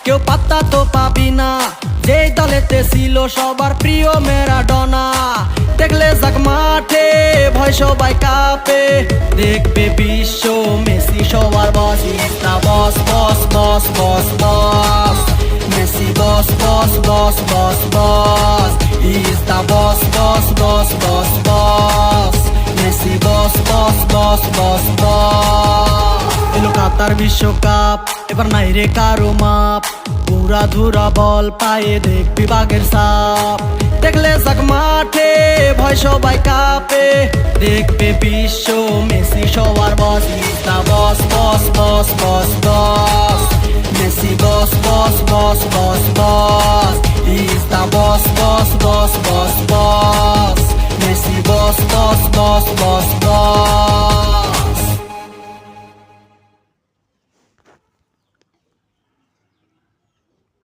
কেউ পাত্তা তো পাবি না, যেই দলেতে ছিল সবার প্রিয় ম্যারাডোনা। দেখলে যাক মাঠে ভয় সবাই কাঁপে, দেখবে বিশ্ব মেসি সবার boss. Is the boss boss boss boss boss, Messi boss boss boss boss boss. Is the boss boss boss boss boss, Messi boss boss boss boss boss. এলো কাতার বিশ্বকাপ, এবার নাই রে কারো মাপ, পুরা ধুরা বল পায়ে দেখবি বাঘের সাপ। দেখলে যাক মাঠে ভয় সবাই কাঁপে, দেখবে বিশ্ব মেসি সবার boss. Is the boss boss boss boss boss, Messi boss boss boss boss boss. Is the boss boss boss boss boss, Messi boss boss boss boss boss.